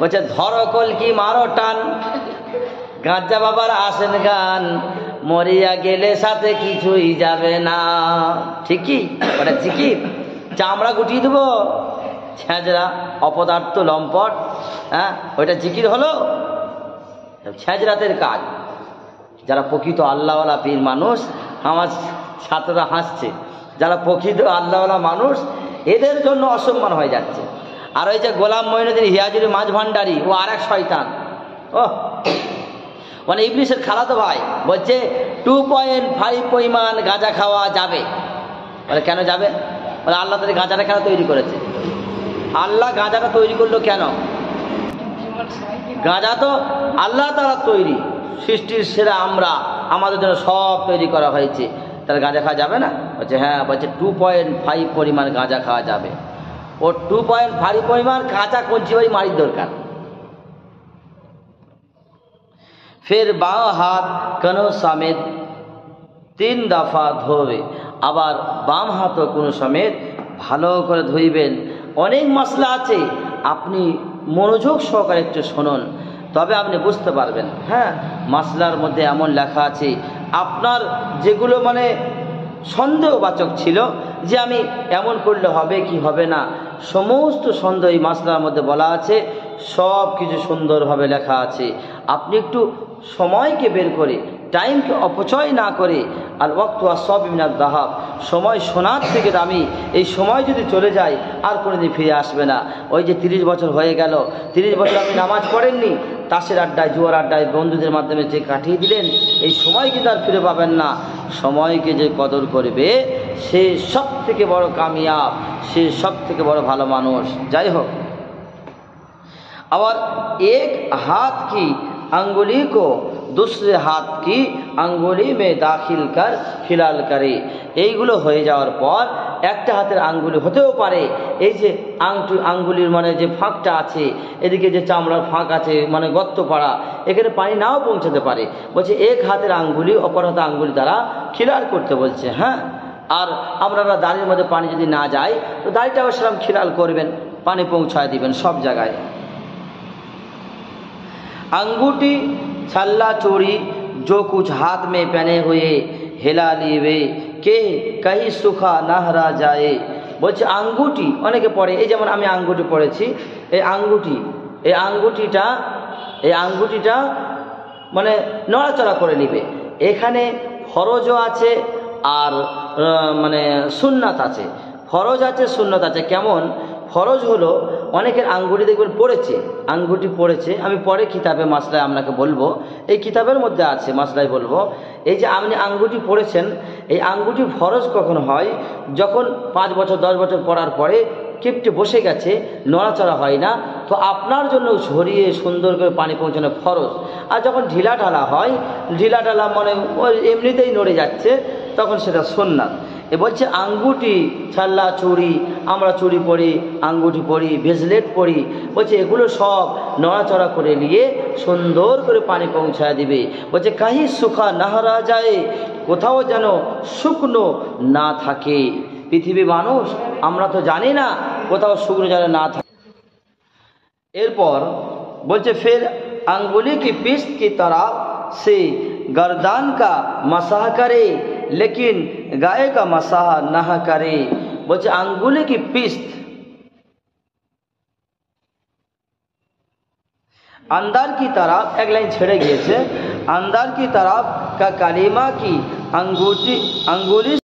বলছে ধরো কলকি মারো টান, গাঁজা বাবার আসেন গান, মরিয়া গেলে সাথে কিছুই যাবে না। ঠিকই ওটা ঠিকই, চামড়া গুটিয়ে দেবো, ছেঁচড়া অপদার্থ লম্পট, হ্যাঁ ওইটা জিকির হলো? ছেঁচড়াতের কাজ। যারা প্রকৃত আল্লাহওয়ালা পীর মানুষ, আমার ছাত্ররা হাসছে, যারা প্রকৃত আল্লাহওয়ালা মানুষ এদের জন্য অসম্মান হয়ে যাচ্ছে। আর ওই যে গোলাম মঈনুদ্দিন হিয়াজুরি মাঝ ভান্ডারী, ও আর এক শয়তান, ও মানে ইবলিসের খালাতো ভাই, বলছে 2.5 পরিমাণ গাঁজা খাওয়া যাবে। বলে কেন যাবে? বলে আল্লাহ তাদের গাঁজাটা কেন তৈরি করেছে? আল্লাহ গাঁজাটা তৈরি করলো কেন? গাঁজা তো আল্লাহ তাআলা তৈরি, সৃষ্টির সেরা আমরা, আমাদের জন্য সব তৈরি করা হয়েছে, তাহলে গাঁজা খাওয়া যাবে না? বলছে হ্যাঁ। বলছে 2.5 পরিমাণ গাঁজা খাওয়া যাবে। ও 2.5 পরিমাণ কাঁচা কঞ্চি বাড়ি মারির দরকার। ফের বাঁ হাত কানো সমেত 3 দফা ধোবে, আবার বাম হাতও কোনো সমেত ভালো করে ধুইবেন। অনেক মশলা আছে, আপনি মনোযোগ সহকারে একটু শুনুন, তবে আপনি বুঝতে পারবেন। হ্যাঁ, মাসলার মধ্যে এমন লেখা আছে, আপনার যেগুলো মানে সন্দেহবাচক ছিল যে আমি এমন করলে হবে কি হবে না, সমস্ত সন্দেহ এই মাসলার মধ্যে বলা আছে, সব কিছু সুন্দরভাবে লেখা আছে। আপনি একটু সময়কে বের করে, টাইমকে অপচয় না করে, আর ওয়াক্তু আসসাব মিনাদ যাহাব, সময় সোনার থেকে দামি, এই সময় যদি চলে যায় আর কোনোদিন ফিরে আসবে না। ওই যে 30 বছর হয়ে গেল, 30 বছর আপনি নামাজ পড়েননি, তাসের আড্ডায় জুয়ার আড্ডায় বন্ধুদের মাধ্যমে যে কাটিয়ে দিলেন, এই সময় কিন্তু আর ফিরে পাবেন না। সময়কে যে কদর করবে সে সব থেকে বড় কামিয়াব, সে সব থেকে বড় ভালো মানুষ। যাই হোক, और एक हाथ की अंगुली को दूसरे हाथ की अंगुली में दाखिल कर फिलाल करे। এইগুলো হয়ে যাওয়ার পর একটা হাতের আঙ্গুলি হতেও পারে, এই যে আঙ্গুলির মানে যে ফাঁকটা আছে, এদিকে যে চামড়ার ফাঁক আছে মানে গর্ত পাড়া, এখানে পানি নাও পৌঁছাতে পারে। বলছে এক হাতের আঙ্গুলি অপর হাতের আঙ্গুলি দ্বারা খিলাল করতে বলছে। হ্যাঁ, আর আপনারা দাড়ির মধ্যে পানি যদি না যায় তো দাড়িটা অবশ্যই খিলাল করবেন, পানি পৌঁছায় দিবেন সব জায়গায়। अंगूठी छल्ला चूड़ी जो कुछ हाथ में पहने हुए हिला लिए के कहीं सुखा ना हरा जाए। বলছে আঙ্গুটি অনেকে পড়ে, এই যেমন আমি আঙ্গুটি পড়েছি, এই আঙ্গুটিটা মানে নড়াচড়া করে নিবে। এখানে ফরজও আছে আর মানে সুন্নাত আছে। ফরজ আছে, সুন্নাত আছে। কেমন? ফরজ হলো অনেকের আঙ্গুটি দেখবেন পড়েছে, আঙ্গুটি পড়েছে, আমি পরে কিতাবে মাসলায় আপনাকে বলবো, এই কিতাবের মধ্যে আছে মাসলায় বলবো। এই যে আপনি আঙ্গুটি পড়েছেন, এই আঙ্গুটি ফরজ কখন হয়? যখন 5 বছর 10 বছর পড়ার পরে কেপটে বসে গেছে, নড়াচড়া হয় না, তো আপনার জন্য ঝরিয়ে সুন্দর করে পানি পৌঁছানো ফরজ। আর যখন ঢিলা ঢালা হয়, ঢিলা ঢালা মানে এমনিতেই নড়ে যাচ্ছে, তখন সেটা সুন্নাত। এ বলছে আঙ্গুটি ছাল্লা চুড়ি, আমরা চুড়ি পরি, আঙ্গুটি পরি, ব্রেসলেট পরি, বলছে এগুলো সব নড়াচড়া করে নিয়ে সুন্দর করে পানি পৌঁছায় দিবে। বলছে কাহি সুখা নাহারা যায়, কোথাও যেন শুকনো না থাকে। পৃথিবী মানুষ আমরা তো জানি না, কোথাও শুকনো যেন না থাকে। এরপর বলছে ফের अंगुली की पिस्त की तरफ से गर्दान का मसाह करे लेकिन गाय का मसाह ना करे। बोलছে अंगुली की पिस्त अंदर की तरफ, एक लाइन छेड़े गए, अंदर की तरफ का कलीमा की अंगुली